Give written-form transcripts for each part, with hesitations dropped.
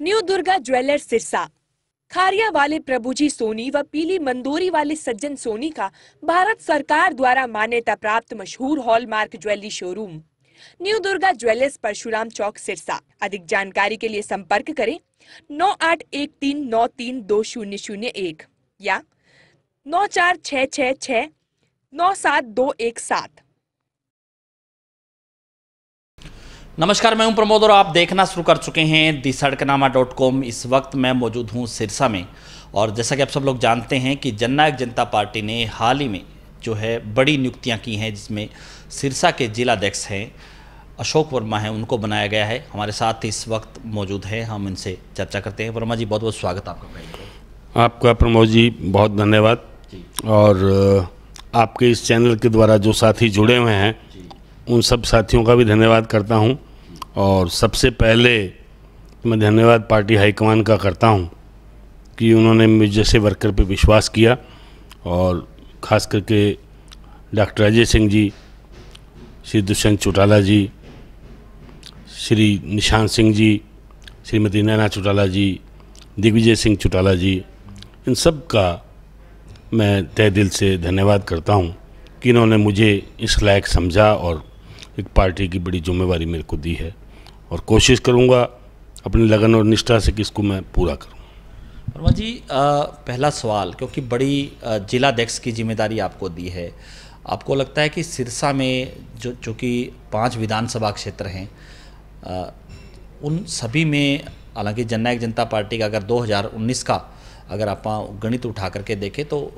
New Durga jewellers Sirsa. Kharia वाले प्रभुजी सोनी व पीली मंदोरी वाले सज्जन सोनी का भारत सरकार द्वारा मान्यता प्राप्त मशहूर hallmark jewellery showroom new Durga jewellers Parshuram Chowk Sirsa. अधिक जानकारी के लिए संपर्क करें 9813932001 या 9466697217। नमस्कार, मैं हूं प्रमोद और आप देखना शुरू कर चुके हैं दी सड़कनामा.com। इस वक्त मैं मौजूद हूं सिरसा में और जैसा कि आप सब लोग जानते हैं कि जननायक जनता पार्टी ने हाल ही में जो है बड़ी नियुक्तियां की हैं, जिसमें सिरसा के जिलाध्यक्ष हैं अशोक वर्मा हैं, उनको बनाया गया है। हमारे साथ इस वक्त मौजूद हैं, हम इनसे चर्चा करते हैं। वर्मा जी, बहुत बहुत स्वागत आपका। आपका प्रमोद जी बहुत धन्यवाद। और आपके इस चैनल के द्वारा जो साथी जुड़े हुए हैं उन सब साथियों का भी धन्यवाद करता हूं। और सबसे पहले मैं धन्यवाद पार्टी हाईकमान का करता हूं कि उन्होंने मुझ जैसे वर्कर पे विश्वास किया, और ख़ास करके डॉक्टर अजय सिंह जी, श्री दुष्यंत चौटाला जी, श्री निशांत सिंह जी, श्रीमती नैना चौटाला जी, दिग्विजय सिंह चौटाला जी, इन सब का मैं तहे दिल से धन्यवाद करता हूं कि इन्होंने मुझे इस लायक समझा और एक पार्टी की बड़ी जिम्मेवारी मेरे को दी है, और कोशिश करूंगा अपनी लगन और निष्ठा से कि इसको मैं पूरा करूं। वर्मा जी, पहला सवाल, क्योंकि बड़ी जिलाध्यक्ष की जिम्मेदारी आपको दी है, आपको लगता है कि सिरसा में जो कि 5 विधानसभा क्षेत्र हैं, उन सभी में, हालांकि जननायक जनता पार्टी का अगर 2019 का अगर आप गणित उठा करके देखें तो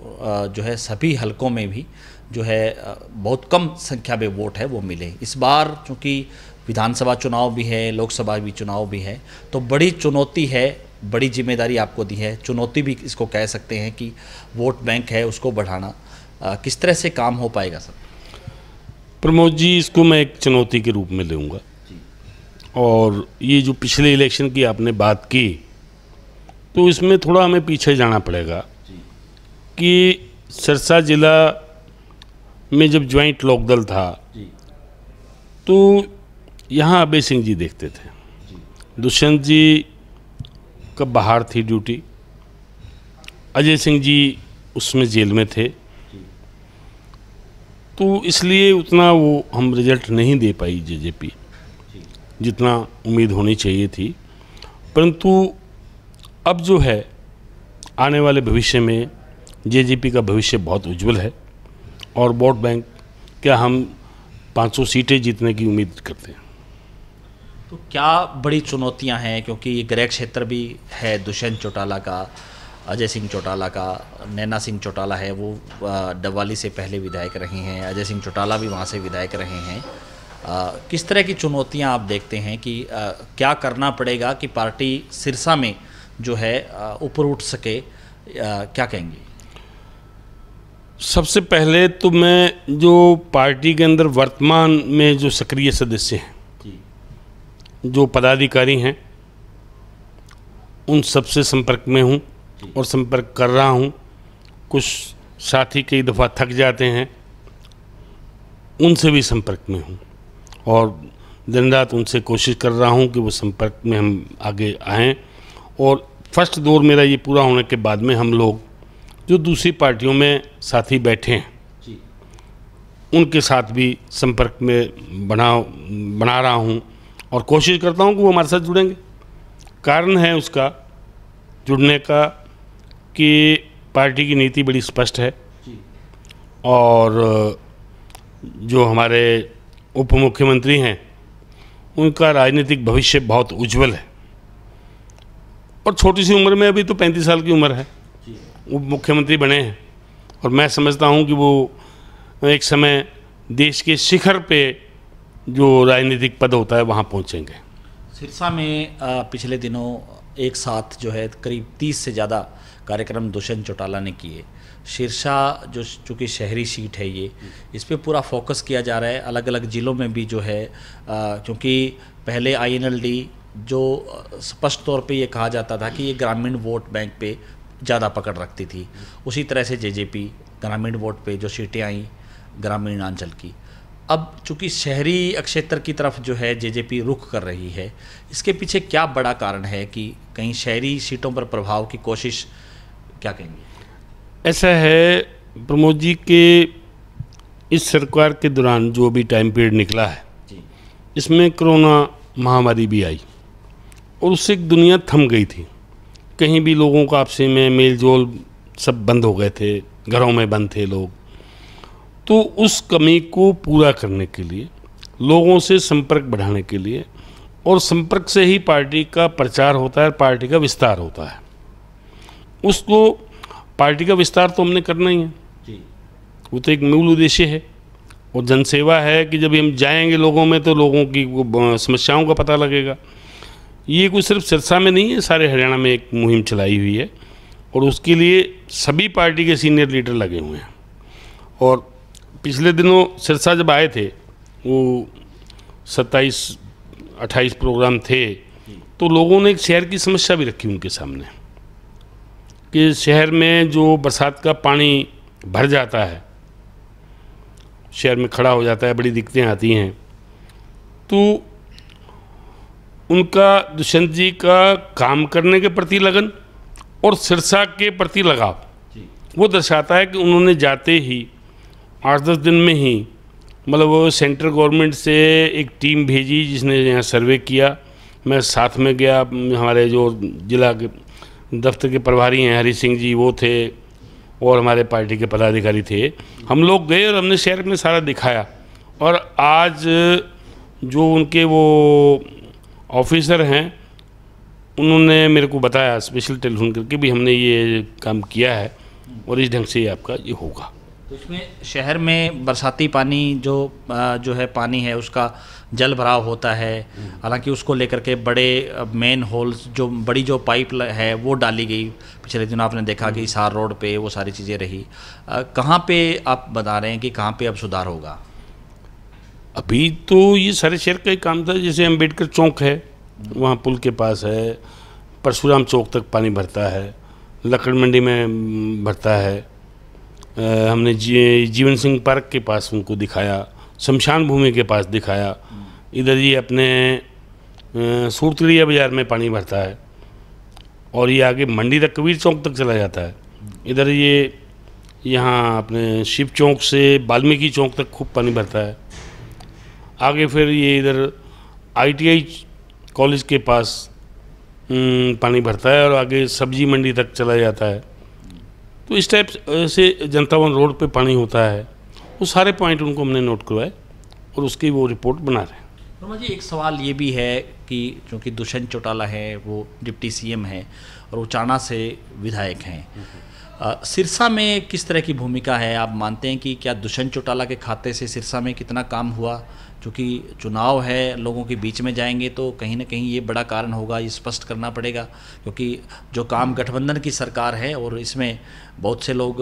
जो है सभी हलकों में भी जो है बहुत कम संख्या में वोट है वो मिले। इस बार चूँकि विधानसभा चुनाव भी है, लोकसभा भी चुनाव भी है, तो बड़ी चुनौती है, बड़ी जिम्मेदारी आपको दी है। चुनौती भी इसको कह सकते हैं कि वोट बैंक है उसको बढ़ाना। किस तरह से काम हो पाएगा सर? प्रमोद जी, इसको मैं एक चुनौती के रूप में लूँगा। और ये जो पिछले इलेक्शन की आपने बात की, तो इसमें थोड़ा हमें पीछे जाना पड़ेगा कि सिरसा जिला में जब ज्वाइंट लोकदल था तो यहाँ अभय सिंह जी देखते थे, दुष्यंत जी का बाहर थी ड्यूटी, अजय सिंह जी उसमें जेल में थे, तो इसलिए उतना वो हम रिजल्ट नहीं दे पाई जेजेपी जितना उम्मीद होनी चाहिए थी। परंतु अब जो है आने वाले भविष्य में जेजेपी का भविष्य बहुत उज्जवल है, और वोट बैंक क्या हम 500 सीटें जीतने की उम्मीद करते हैं। तो क्या बड़ी चुनौतियां हैं, क्योंकि ये गृह क्षेत्र भी है दुष्यंत चौटाला का, अजय सिंह चौटाला का, नैना सिंह चौटाला है वो डबवाली से पहले विधायक रहे हैं, अजय सिंह चौटाला भी वहाँ से विधायक रहे हैं। किस तरह की चुनौतियां आप देखते हैं कि क्या करना पड़ेगा कि पार्टी सिरसा में जो है ऊपर उठ सके, क्या कहेंगे? सबसे पहले तो मैं जो पार्टी के अंदर वर्तमान में जो सक्रिय सदस्य हैं, जो पदाधिकारी हैं, उन सबसे संपर्क में हूं और संपर्क कर रहा हूं। कुछ साथी कई दफ़ा थक जाते हैं, उनसे भी संपर्क में हूं, और दिन रात उनसे कोशिश कर रहा हूं कि वो संपर्क में हम आगे आएँ। और फर्स्ट दौर मेरा ये पूरा होने के बाद में हम लोग जो दूसरी पार्टियों में साथी बैठे हैं उनके साथ भी संपर्क में बना रहा हूं, और कोशिश करता हूं कि वो हमारे साथ जुड़ेंगे। कारण है उसका जुड़ने का कि पार्टी की नीति बड़ी स्पष्ट है, और जो हमारे उप मुख्यमंत्री हैं उनका राजनीतिक भविष्य बहुत उज्जवल है, और छोटी सी उम्र में, अभी तो 35 साल की उम्र है, उप मुख्यमंत्री बने हैं, और मैं समझता हूं कि वो एक समय देश के शिखर पे जो राजनीतिक पद होता है वहां पहुंचेंगे। सिरसा में पिछले दिनों एक साथ जो है करीब 30 से ज़्यादा कार्यक्रम दुष्यंत चौटाला ने किए। सिरसा जो चूँकि शहरी सीट है, ये इस पे पूरा फोकस किया जा रहा है। अलग अलग ज़िलों में भी जो है, क्योंकि पहले INLD जो स्पष्ट तौर पे ये कहा जाता था कि ये ग्रामीण वोट बैंक पे ज़्यादा पकड़ रखती थी, उसी तरह से जेजेपी ग्रामीण वोट पे जो सीटें आई ग्रामीण अंचल की, अब चूंकि शहरी क्षेत्र की तरफ जो है जेजेपी रुख कर रही है, इसके पीछे क्या बड़ा कारण है कि कहीं शहरी सीटों पर प्रभाव की कोशिश, क्या कहेंगे? ऐसा है प्रमोद जी के इस सरकार के दौरान जो भी टाइम पीरियड निकला है जी। इसमें कोरोना महामारी भी आई और उससे एक दुनिया थम गई थी। कहीं भी लोगों का आपसी में मेल जोल सब बंद हो गए थे, घरों में बंद थे लोग। तो उस कमी को पूरा करने के लिए, लोगों से संपर्क बढ़ाने के लिए, और संपर्क से ही पार्टी का प्रचार होता है, पार्टी का विस्तार होता है। उसको पार्टी का विस्तार तो हमने करना ही है जी। वो तो एक मूल उद्देश्य है। और जनसेवा है कि जब हम जाएंगे लोगों में तो लोगों की समस्याओं का पता लगेगा। ये कोई सिर्फ सिरसा में नहीं है, सारे हरियाणा में एक मुहिम चलाई हुई है और उसके लिए सभी पार्टी के सीनियर लीडर लगे हुए हैं। और पिछले दिनों सिरसा जब आए थे, वो 27-28 प्रोग्राम थे, तो लोगों ने एक शहर की समस्या भी रखी उनके सामने कि शहर में जो बरसात का पानी भर जाता है, शहर में खड़ा हो जाता है, बड़ी दिक्कतें आती हैं। तो उनका दुष्यंत जी का काम करने के प्रति लगन और सिरसा के प्रति लगाव वो दर्शाता है कि उन्होंने जाते ही 8-10 दिन में ही, मतलब वो सेंट्रल गवर्नमेंट से एक टीम भेजी जिसने यहाँ सर्वे किया। मैं साथ में गया, हमारे जो जिला के दफ्तर के प्रभारी हैं हरी सिंह जी वो थे और हमारे पार्टी के पदाधिकारी थे। हम लोग गए और हमने शहर में सारा दिखाया। और आज जो उनके वो ऑफिसर हैं उन्होंने मेरे को बताया स्पेशल टेलीफोन करके भी हमने ये काम किया है और इस ढंग से आपका ये होगा। तो इसमें शहर में बरसाती पानी जो है पानी है उसका जल भराव होता है, हालांकि उसको लेकर के बड़े मेन होल्स जो बड़ी जो पाइप है वो डाली गई। पिछले दिनों आपने देखा कि हिसार रोड पे वो सारी चीज़ें रही। कहाँ पे आप बता रहे हैं कि कहाँ पे अब सुधार होगा? अभी तो ये सारे शहर का ही काम था। जैसे अम्बेडकर चौक है, वहाँ पुल के पास है, परशुराम चौक तक पानी भरता है, लकड़ मंडी में भरता है। हमने जीवन सिंह पार्क के पास उनको दिखाया, शमशान भूमि के पास दिखाया। इधर ये अपने सूरतड़िया बाज़ार में पानी भरता है और ये आगे मंडी तक कबीर चौक तक चला जाता है। इधर ये यहाँ अपने शिव चौक से वाल्मीकि चौक तक खूब पानी भरता है। आगे फिर ये इधर ITI कॉलेज के पास पानी भरता है और आगे सब्जी मंडी तक चला जाता है। तो इस टाइप से जनता भवन रोड पे पानी होता है। वो सारे पॉइंट उनको हमने नोट करवाए और उसकी वो रिपोर्ट बना रहे हैं। वर्मा जी, एक सवाल ये भी है कि चूँकि दुष्यंत चौटाला है वो डिप्टी CM है और वो चाणा से विधायक हैं। सिरसा में किस तरह की भूमिका है? आप मानते हैं कि क्या दुष्यंत चौटाला के खाते से सिरसा में कितना काम हुआ? क्योंकि चुनाव है, लोगों के बीच में जाएंगे तो कहीं ना कहीं ये बड़ा कारण होगा, ये स्पष्ट करना पड़ेगा। क्योंकि जो काम गठबंधन की सरकार है और इसमें बहुत से लोग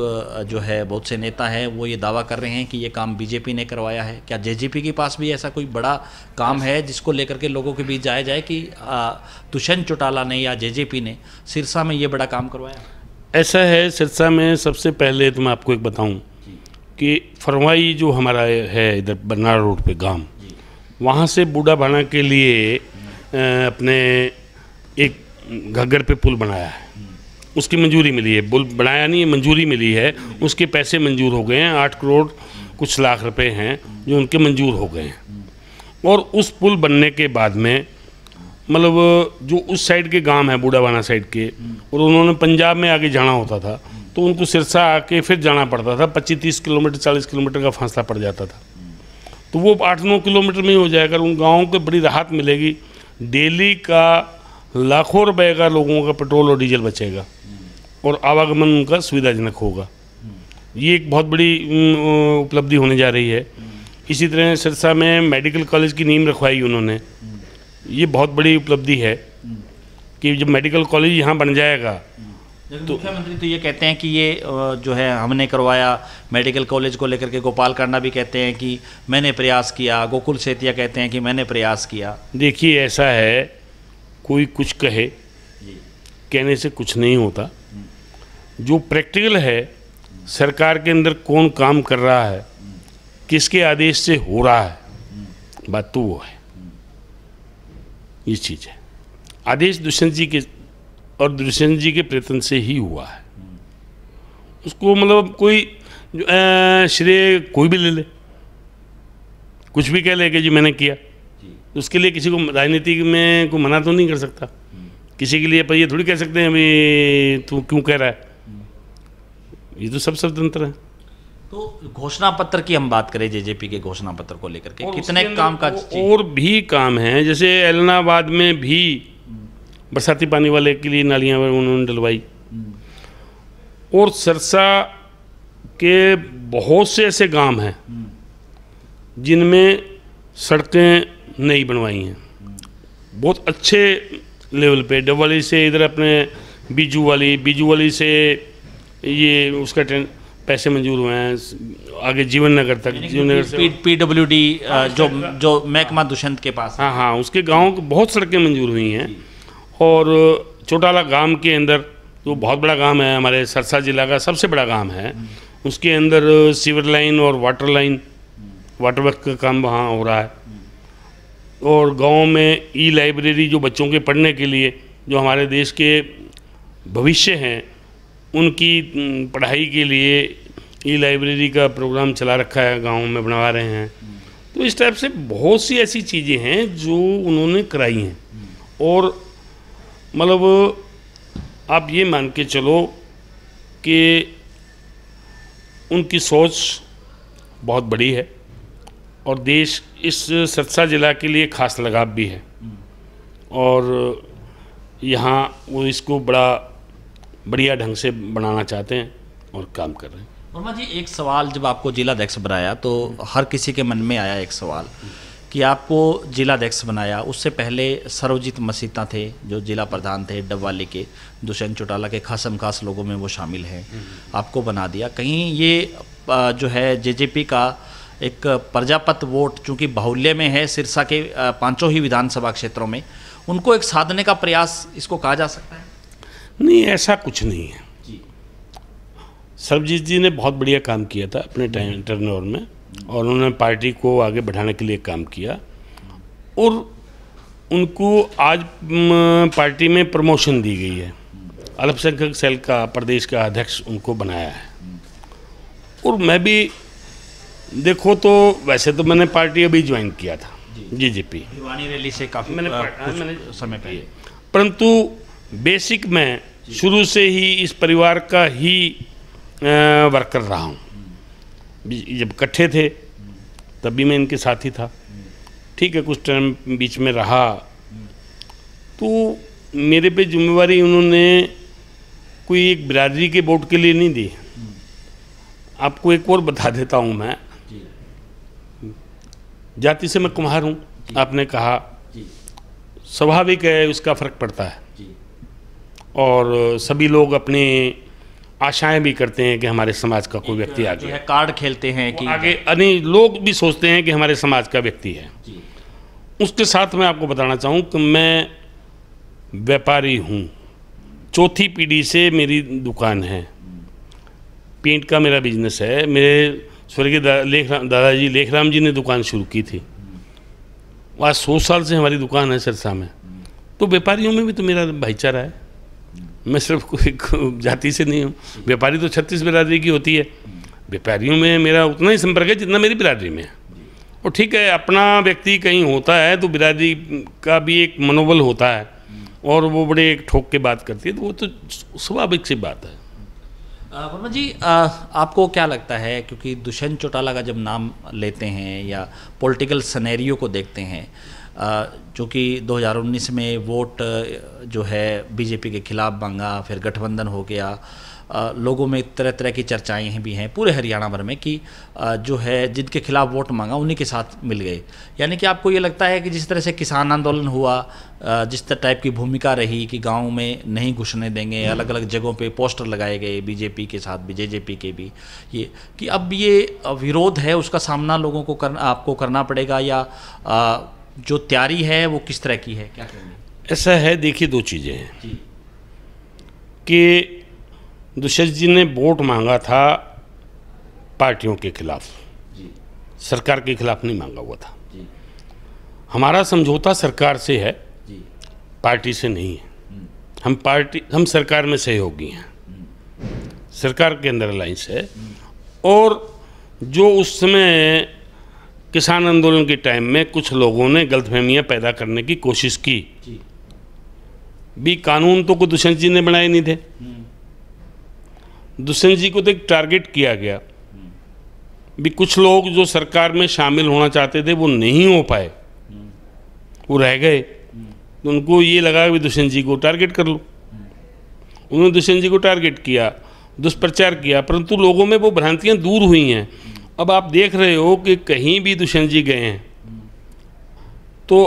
जो है, बहुत से नेता हैं वो ये दावा कर रहे हैं कि ये काम BJP ने करवाया है। क्या JJP के पास भी ऐसा कोई बड़ा काम है जिसको लेकर के लोगों के बीच जाया जाए कि दुष्यंत चौटाला ने या JJP ने सिरसा में ये बड़ा काम करवाया? ऐसा है, सिरसा में सबसे पहले तो मैं आपको एक बताऊं कि फरवाई जो हमारा है इधर बरनाला रोड पे गांव, वहाँ से बूढ़ा भाना के लिए अपने एक घग्गर पे पुल बनाया है। उसकी मंजूरी मिली है, पुल बनाया नहीं है, मंजूरी मिली है। उसके पैसे मंजूर हो गए हैं, 8 करोड़ कुछ लाख रुपए हैं जो उनके मंजूर हो गए हैं। और उस पुल बनने के बाद में मतलब जो उस साइड के गांव हैं बूढ़ा भाना साइड के, और उन्होंने पंजाब में आगे जाना होता था तो उनको सिरसा आके फिर जाना पड़ता था। 25-30 किलोमीटर 40 किलोमीटर का फासला पड़ जाता था। तो वो 8-9 किलोमीटर में ही हो जाएगा। उन गाँवों को बड़ी राहत मिलेगी। डेली का लाखों रुपए का लोगों का पेट्रोल और डीजल बचेगा और आवागमन उनका सुविधाजनक होगा। ये एक बहुत बड़ी उपलब्धि होने जा रही है। इसी तरह सिरसा में मेडिकल कॉलेज की नींव रखवाई उन्होंने। ये बहुत बड़ी उपलब्धि है कि जब मेडिकल कॉलेज यहाँ बन जाएगा तो मुख्यमंत्री तो ये कहते हैं कि ये जो है हमने करवाया। मेडिकल कॉलेज को लेकर के गोपाल कांडा भी कहते हैं कि मैंने प्रयास किया। गोकुल सेतिया कहते हैं कि मैंने प्रयास किया। देखिए ऐसा है, कोई कुछ कहे, कहने से कुछ नहीं होता। जो प्रैक्टिकल है, सरकार के अंदर कौन काम कर रहा है, किसके आदेश से हो रहा है, बात तो वो है, ये चीज़ है। आदेश दुष्यंत जी के और दुष्यंत जी के प्रयत्न से ही हुआ है। उसको मतलब कोई श्रेय कोई भी ले ले, कुछ भी कह ले कि जी मैंने किया, तो उसके लिए किसी को राजनीति में को मना तो नहीं कर सकता किसी के लिए, पर ये थोड़ी कह सकते हैं अभी तू क्यों कह रहा है, ये तो सब स्वतंत्र है। तो घोषणा पत्र की हम बात करें, जेजेपी के घोषणा पत्र को लेकर के कितने काम का और भी काम है, जैसे एलनाबाद में भी बरसाती पानी वाले के लिए नालियाँ उन्होंने डलवाई, और सिरसा के बहुत से ऐसे गांव हैं जिनमें सड़कें नई बनवाई हैं, बहुत अच्छे लेवल पे। डबवाली से इधर अपने बीजू वाली से ये उसका पैसे मंजूर हुए हैं, आगे जीवन नगर तक, जीवन नगर से PWD जो महकमा दुष्यंत के पास, हाँ हाँ, उसके गांव को बहुत सड़कें मंजूर हुई हैं। और चौटाला गांव के अंदर, तो बहुत बड़ा गांव है, हमारे सिरसा जिला का सबसे बड़ा गांव है, उसके अंदर सीवर लाइन और वाटर वर्क का काम वहाँ हो रहा है। और गांव में ई लाइब्रेरी जो बच्चों के पढ़ने के लिए, जो हमारे देश के भविष्य हैं उनकी पढ़ाई के लिए ई लाइब्रेरी का प्रोग्राम चला रखा है, गांव में बनवा रहे हैं। तो इस टाइप से बहुत सी ऐसी चीज़ें हैं जो उन्होंने कराई हैं। और मतलब आप ये मान के चलो कि उनकी सोच बहुत बड़ी है, और देश इस सिरसा जिला के लिए खास लगाव भी है, और यहाँ वो इसको बढ़िया ढंग से बनाना चाहते हैं और काम कर रहे हैं। वर्मा जी, एक सवाल जब आपको जिलाध्यक्ष बनाया तो हर किसी के मन में आया एक सवाल कि आपको जिलाध्यक्ष बनाया, उससे पहले सर्वजीत मसीता थे जो जिला प्रधान थे डबवाली के, दुष्यंत चौटाला के खासम खास लोगों में वो शामिल हैं, आपको बना दिया। कहीं ये जो है जेजेपी का एक प्रजापत वोट चूँकि बाहुल्य में है सिरसा के पांचों ही विधानसभा क्षेत्रों में, उनको एक साधने का प्रयास इसको कहा जा सकता है? नहीं, ऐसा कुछ नहीं है। सर्वजीत जी ने बहुत बढ़िया काम किया था अपने टाइम टर्नओवर में, और उन्होंने पार्टी को आगे बढ़ाने के लिए काम किया, और उनको आज पार्टी में प्रमोशन दी गई है, अल्पसंख्यक सेल का प्रदेश का अध्यक्ष उनको बनाया है। और मैं भी देखो तो वैसे तो मैंने पार्टी अभी ज्वाइन किया था, जेजेपी भिवानी रैली से काफ़ी मैंने समय पहले, परंतु बेसिक मैं शुरू से ही इस परिवार का ही वर्कर रहा हूँ। जब इकट्ठे थे तब भी मैं इनके साथ ही था, ठीक है, कुछ टाइम बीच में रहा, तो मेरे पे जिम्मेवारी उन्होंने कोई एक बिरादरी के वोट के लिए नहीं दी। आपको एक और बता देता हूँ, मैं जाति से मैं कुम्हार हूँ, आपने कहा, स्वाभाविक है उसका फर्क पड़ता है, और सभी लोग अपने आशाएं भी करते हैं कि हमारे समाज का कोई व्यक्ति आगे है, कार्ड खेलते हैं कि आगे, अनेक लोग भी सोचते हैं कि हमारे समाज का व्यक्ति है। उसके साथ मैं आपको बताना चाहूँ कि मैं व्यापारी हूँ, चौथी पीढ़ी से मेरी दुकान है, पेंट का मेरा बिजनेस है। मेरे स्वर्गीय दादाजी लेखराम जी ने दुकान शुरू की थी, आज 100 साल से हमारी दुकान है सिरसा में। तो व्यापारियों में भी तो मेरा भाईचारा है, मैं सिर्फ कोई जाति से नहीं हूँ। व्यापारी तो 36 बिरादरी की होती है, व्यापारियों में मेरा उतना ही संपर्क है जितना मेरी बिरादरी में है। और ठीक है, अपना व्यक्ति कहीं होता है तो बिरादरी का भी एक मनोबल होता है, और वो बड़े एक ठोक के बात करती है, तो वो तो स्वाभाविक सी बात है। वर्मा जी, आपको क्या लगता है, क्योंकि दुष्यंत चौटाला का जब नाम लेते हैं या पॉलिटिकल सिनेरियो को देखते हैं, जो कि 2019 में वोट जो है बीजेपी के खिलाफ मांगा, फिर गठबंधन हो गया, लोगों में तरह तरह की चर्चाएं भी हैं पूरे हरियाणा भर में कि जो है जिनके खिलाफ वोट मांगा उन्हीं के साथ मिल गए। यानी कि आपको ये लगता है कि जिस तरह से किसान आंदोलन हुआ, जिस तरह टाइप की भूमिका रही कि गांव में नहीं घुसने देंगे, अलग अलग जगहों पे पोस्टर लगाए गए बीजेपी के साथ भी जेजेपी के भी, ये कि अब ये विरोध है उसका सामना लोगों को आपको करना पड़ेगा, या जो तैयारी है वो किस तरह की है, क्या करेंगे? ऐसा है, देखिए दो चीज़ें हैं कि दुष्यंत जी ने वोट मांगा था पार्टियों के खिलाफ, सरकार के खिलाफ नहीं मांगा हुआ था। हमारा समझौता सरकार से है, पार्टी से नहीं है। हम सरकार में सहयोगी हैं, सरकार के अंदर अलायंस है। और जो उस समय किसान आंदोलन के टाइम में कुछ लोगों ने गलतफहमियां पैदा करने की कोशिश की भी, कानून तो कोई दुष्यंत जी ने बनाए नहीं थे। दुष्यंत जी को तो एक टारगेट किया गया भी, कुछ लोग जो सरकार में शामिल होना चाहते थे वो नहीं हो पाए, वो रह गए, तो उनको ये लगा कि दुष्यंत जी को टारगेट कर लो। उन्होंने दुष्यंत जी को टारगेट किया, दुष्प्रचार किया, परंतु लोगों में वो भ्रांतियां दूर हुई हैं। अब आप देख रहे हो कि कहीं भी दुष्यंत जी गए हैं तो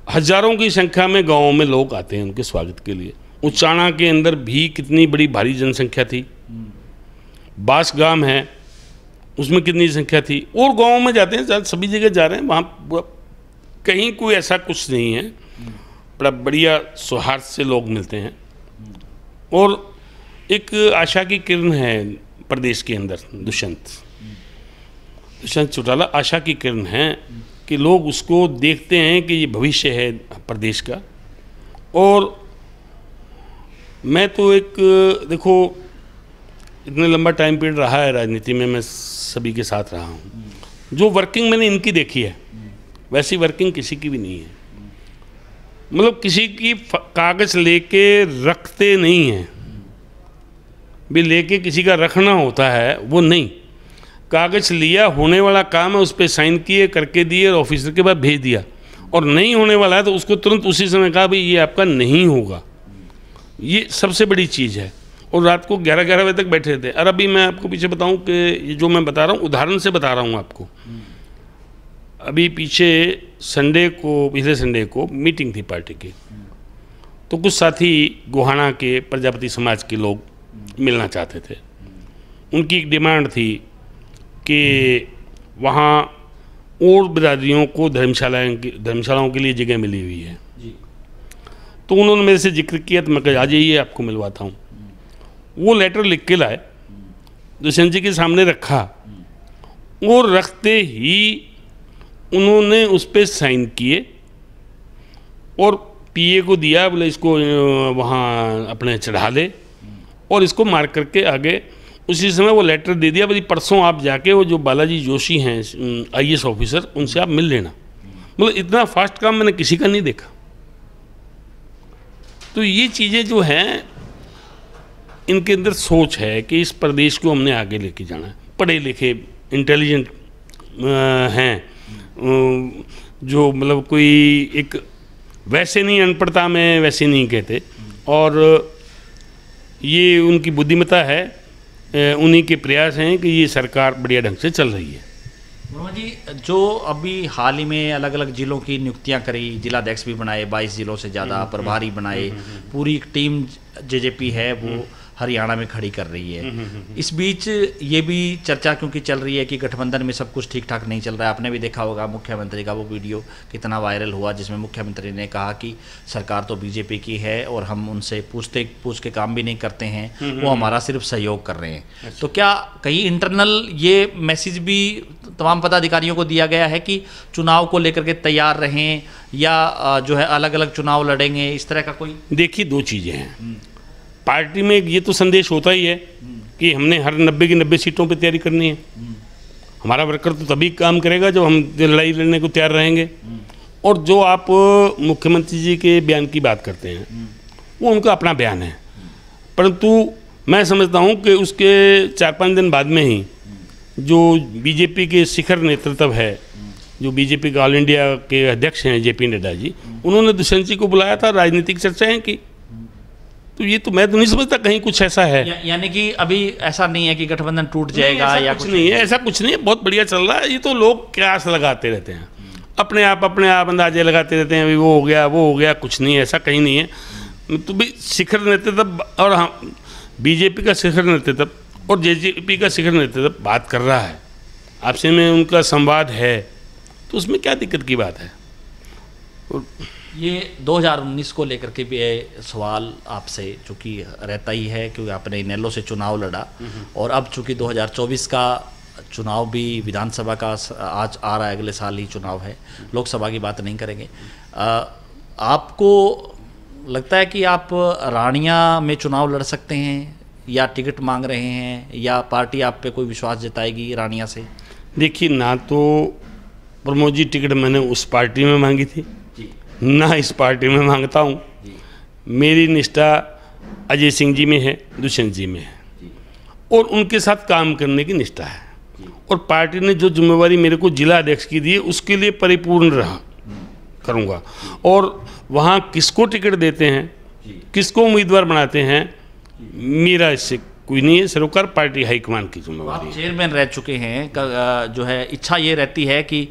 हजारों की संख्या में गाँवों में लोग आते हैं उनके स्वागत के लिए। उचाना के अंदर भी कितनी बड़ी भारी जनसंख्या थी, बास गांव है उसमें कितनी संख्या थी, और गाँव में जाते हैं, सभी जगह जा रहे हैं, वहाँ कहीं कोई ऐसा कुछ नहीं है। बड़ा बढ़िया सौहार्द से लोग मिलते हैं और एक आशा की किरण है प्रदेश के अंदर। दुष्यंत चौटाला आशा की किरण है कि लोग उसको देखते हैं कि ये भविष्य है प्रदेश का। और मैं तो एक देखो, इतने लंबा टाइम पीरियड रहा है राजनीति में, मैं सभी के साथ रहा हूँ। जो वर्किंग मैंने इनकी देखी है वैसी वर्किंग किसी की भी नहीं है। मतलब किसी की कागज़ लेके रखते नहीं हैं भी, लेके किसी का रखना होता है वो नहीं। कागज़ लिया, होने वाला काम है, उस पर साइन किए, करके दिए, और ऑफिसर के बाद भेज दिया। और नहीं होने वाला है तो उसको तुरंत उसी समय कहा भाई ये आपका नहीं होगा। ये सबसे बड़ी चीज़ है। और रात को 11-11 बजे तक बैठे थे। और अभी मैं आपको पीछे बताऊं कि ये जो मैं बता रहा हूँ उदाहरण से बता रहा हूँ आपको। अभी पीछे पिछले संडे को मीटिंग थी पार्टी की, तो कुछ साथी गोहाना के प्रजापति समाज के लोग मिलना चाहते थे। उनकी एक डिमांड थी कि वहाँ और बिरादरियों को धर्मशालाओं के लिए जगह मिली हुई है। तो उन्होंने मेरे से जिक्र किया, तो मैं कहा आ जाइए आपको मिलवाता हूँ। वो लेटर लिख के लाए, दुष्यंत जी के सामने रखा, और रखते ही उन्होंने उस पर साइन किए और पीए को दिया, बोले इसको वहाँ अपने चढ़ा ले और इसको मार्क करके आगे। उसी समय वो लेटर दे दिया, भाई परसों आप जाके वो जो बालाजी जोशी हैं IAS ऑफिसर, उनसे आप मिल लेना। मतलब इतना फास्ट काम मैंने किसी का नहीं देखा। तो ये चीज़ें जो हैं, इनके अंदर सोच है कि इस प्रदेश को हमने आगे लेके जाना है। पढ़े लिखे इंटेलिजेंट हैं, जो मतलब कोई एक वैसे नहीं, अनपढ़ता में वैसे नहीं कहते, और ये उनकी बुद्धिमत्ता है, उन्हीं के प्रयास हैं कि ये सरकार बढ़िया ढंग से चल रही है। वर्मा जी, जो अभी हाल ही में अलग अलग जिलों की नियुक्तियां करी, जिलाध्यक्ष भी बनाए, 22 जिलों से ज़्यादा प्रभारी बनाए, पूरी टीम जेजेपी है वो हरियाणा में खड़ी कर रही है। इस बीच ये भी चर्चा क्योंकि चल रही है कि गठबंधन में सब कुछ ठीक ठाक नहीं चल रहा है। आपने भी देखा होगा मुख्यमंत्री का वो वीडियो कितना वायरल हुआ, जिसमें मुख्यमंत्री ने कहा कि सरकार तो बीजेपी की है और हम उनसे पूछ के काम भी नहीं करते हैं, वो हमारा सिर्फ सहयोग कर रहे हैं। तो क्या कहीं इंटरनल ये मैसेज भी तमाम पदाधिकारियों को दिया गया है कि चुनाव को लेकर के तैयार रहें, या जो है अलग अलग चुनाव लड़ेंगे, इस तरह का कोई? देखिए, दो चीज़ें हैं। पार्टी में ये तो संदेश होता ही है कि हमने हर 90 की 90 सीटों पे तैयारी करनी है। हमारा वर्कर तो तभी काम करेगा जब हम लड़ाई लड़ने को तैयार रहेंगे। और जो आप मुख्यमंत्री जी के बयान की बात करते हैं, वो उनका अपना बयान है, परंतु मैं समझता हूँ कि उसके 4-5 दिन बाद में ही जो बीजेपी के शिखर नेतृत्व है, जो बीजेपी का ऑल इंडिया के अध्यक्ष हैं JP नड्डा जी, उन्होंने दुष्यंत जी को बुलाया था, राजनीतिक चर्चाएं की। तो ये तो मैं तो नहीं समझता कहीं कुछ ऐसा है। यानी कि अभी ऐसा नहीं है कि गठबंधन टूट जाएगा, या कुछ नहीं है, ऐसा कुछ नहीं है, बहुत बढ़िया चल रहा है। ये तो लोग क्यास लगाते रहते हैं, अपने आप अंदाजे लगाते रहते हैं, अभी वो हो गया, कुछ नहीं, ऐसा कहीं नहीं है। तो भी शिखर नेतृत्व और हम बीजेपी का शिखर नेतृत्व और JJP का शिखर नेतृत्व बात कर रहा है, आपसे में उनका संवाद है, तो उसमें क्या दिक्कत की बात है। ये 2019 को लेकर के भी सवाल आपसे चूँकि रहता ही है, क्योंकि आपने इनेलो से चुनाव लड़ा, और अब चूँकि 2024 का चुनाव भी विधानसभा का आज आ रहा है, अगले साल ही चुनाव है, लोकसभा की बात नहीं करेंगे। आपको लगता है कि आप रानिया में चुनाव लड़ सकते हैं या टिकट मांग रहे हैं, या पार्टी आप पे कोई विश्वास जताएगी रानिया से? देखिए, ना तो प्रमोद जी टिकट मैंने उस पार्टी में मांगी थी, ना इस पार्टी में मांगता हूँ। मेरी निष्ठा अजय सिंह जी में है, दुष्यंत जी में है, और उनके साथ काम करने की निष्ठा है। और पार्टी ने जो जिम्मेवारी मेरे को जिला अध्यक्ष की दी है उसके लिए परिपूर्ण रहा करूँगा। और वहाँ किसको टिकट देते हैं, किसको उम्मीदवार बनाते हैं, मेरा इससे कोई नहीं है, सरकार पार्टी हाईकमान की जिम्मेवारी है। चेयरमैन रह चुके हैं, जो है इच्छा ये रहती है कि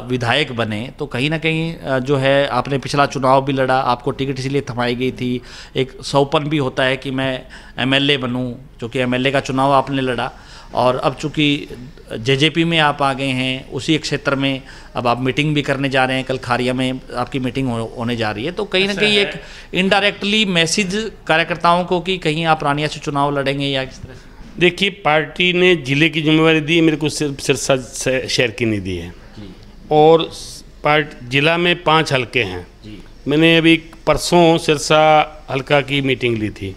विधायक बने, तो कहीं ना कहीं जो है आपने पिछला चुनाव भी लड़ा, आपको टिकट इसीलिए थमाई गई थी, एक सौपन भी होता है कि मैं एमएलए बनूं, क्योंकि एमएलए का चुनाव आपने लड़ा, और अब चूँकि जेजेपी में आप आ गए हैं, उसी क्षेत्र में अब आप मीटिंग भी करने जा रहे हैं, कल खारिया में आपकी मीटिंग होने जा रही है, तो कहीं ना कहीं एक इनडायरेक्टली मैसेज कार्यकर्ताओं को कि कहीं आप रानिया से चुनाव लड़ेंगे या किस तरह से? देखिए, पार्टी ने जिले की जिम्मेवारी दी है, मेरे को सिर्फ सिरसा शहर की नहीं दी है। और जिला में 5 हलके हैं। मैंने अभी परसों सिरसा हलका की मीटिंग ली थी,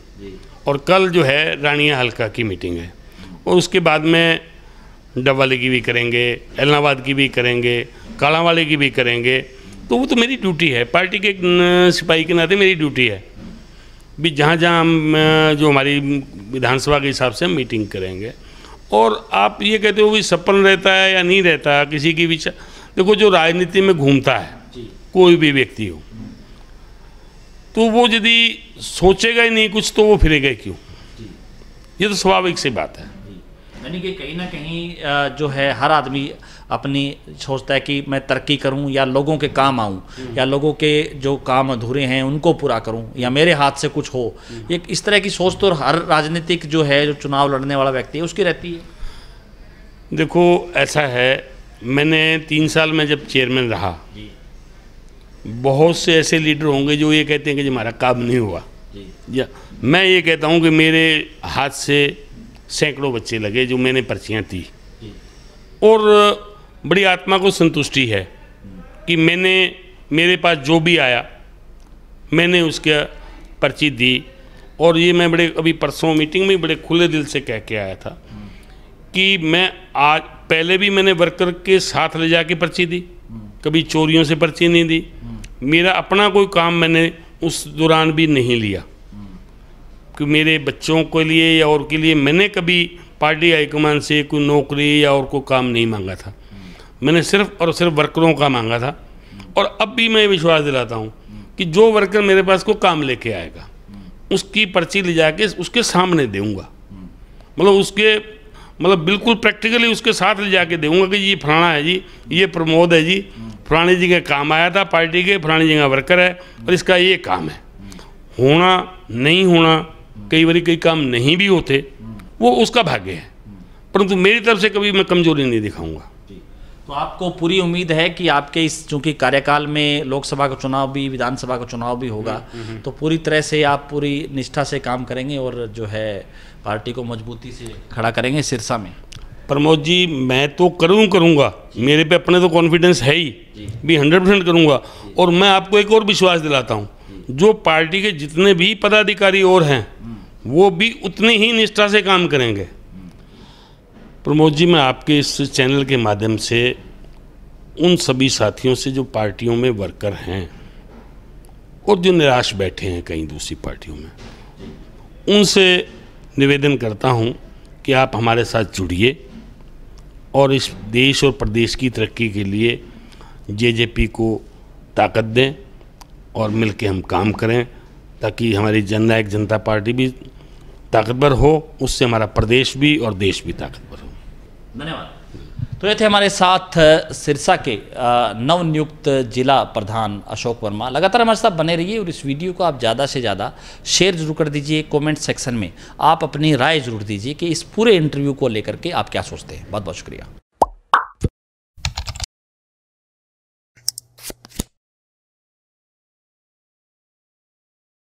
और कल जो है रानिया हलका की मीटिंग है, और उसके बाद में डबवाली की भी करेंगे, एलनाबाद की भी करेंगे, कालांवाली की भी करेंगे। तो वो तो मेरी ड्यूटी है, पार्टी के एक सिपाही के नाते मेरी ड्यूटी है भी जहाँ जहाँ हम जो हमारी विधानसभा के हिसाब से हम मीटिंग करेंगे। और आप ये कहते हो भी सपन रहता है या नहीं रहता किसी की विचार, देखो जो राजनीति में घूमता है कोई भी व्यक्ति हो, तो वो यदि सोचेगा ही नहीं कुछ तो वो फिरेगा क्यों? ये तो स्वाभाविक सी बात है। यानी कि कहीं ना कहीं जो है हर आदमी अपनी सोचता है कि मैं तरक्की करूं, या लोगों के काम आऊं, या लोगों के जो काम अधूरे हैं उनको पूरा करूं, या मेरे हाथ से कुछ हो। एक इस तरह की सोच तो हर राजनीतिक जो है, जो चुनाव लड़ने वाला व्यक्ति है, उसकी रहती है। देखो, ऐसा है, मैंने 3 साल में जब चेयरमैन रहा, बहुत से ऐसे लीडर होंगे जो ये कहते हैं कि हमारा काम नहीं हुआ, या मैं ये कहता हूँ कि मेरे हाथ से सैकड़ों बच्चे लगे जो मैंने पर्चियाँ थी, और बड़ी आत्मा को संतुष्टि है कि मेरे पास जो भी आया मैंने उसके पर्ची दी। और ये मैं बड़े अभी परसों मीटिंग में बड़े खुले दिल से कह के आया था कि मैं आज पहले भी मैंने वर्कर के साथ ले जाके पर्ची दी, कभी चोरियों से पर्ची नहीं दी। मेरा अपना कोई काम मैंने उस दौरान भी नहीं लिया कि मेरे बच्चों के लिए या और के लिए मैंने कभी पार्टी हाईकमान से कोई नौकरी या और कोई काम नहीं मांगा था। मैंने सिर्फ और सिर्फ वर्करों का मांगा था। और अब भी मैं विश्वास दिलाता हूँ कि जो वर्कर मेरे पास को काम लेके आएगा उसकी पर्ची ले जाके उसके सामने दूंगा, मतलब बिल्कुल प्रैक्टिकली उसके साथ ले जाके दूंगा कि ये फलाना है जी, ये प्रमोद है जी, फलानी जी के काम आया था पार्टी के, फलानी जी का वर्कर है और इसका ये काम है। होना नहीं होना, कई बार कई काम नहीं भी होते, वो उसका भाग्य है, परंतु मेरी तरफ से कभी मैं कमजोरी नहीं दिखाऊंगा। तो आपको पूरी उम्मीद है कि आपके इस चूंकि कार्यकाल में लोकसभा का चुनाव भी, विधानसभा का चुनाव भी होगा, तो पूरी तरह से आप पूरी निष्ठा से काम करेंगे और जो है पार्टी को मजबूती से खड़ा करेंगे सिरसा में? प्रमोद जी, मैं तो करूँगा, मेरे पे अपने तो कॉन्फिडेंस है ही भी 100% करूँगा। और मैं आपको एक और विश्वास दिलाता हूँ, जो पार्टी के जितने भी पदाधिकारी और हैं वो भी उतनी ही निष्ठा से काम करेंगे। प्रमोद जी, मैं आपके इस चैनल के माध्यम से उन सभी साथियों से जो पार्टियों में वर्कर हैं और जो निराश बैठे हैं कहीं दूसरी पार्टियों में, उनसे निवेदन करता हूं कि आप हमारे साथ जुड़िए और इस देश और प्रदेश की तरक्की के लिए जेजेपी को ताकत दें और मिलकर हम काम करें, ताकि हमारी जननायक जनता पार्टी भी ताकतवर हो, उससे हमारा प्रदेश भी और देश भी ताकतवर हो। धन्यवाद। तो ये थे हमारे साथ सिरसा के नवनियुक्त जिला प्रधान अशोक वर्मा। लगातार हमारे साथ बने रहिए और इस वीडियो को आप ज़्यादा से ज़्यादा शेयर जरूर कर दीजिए। कमेंट सेक्शन में आप अपनी राय जरूर दीजिए कि इस पूरे इंटरव्यू को लेकर के आप क्या सोचते हैं। बहुत बहुत शुक्रिया।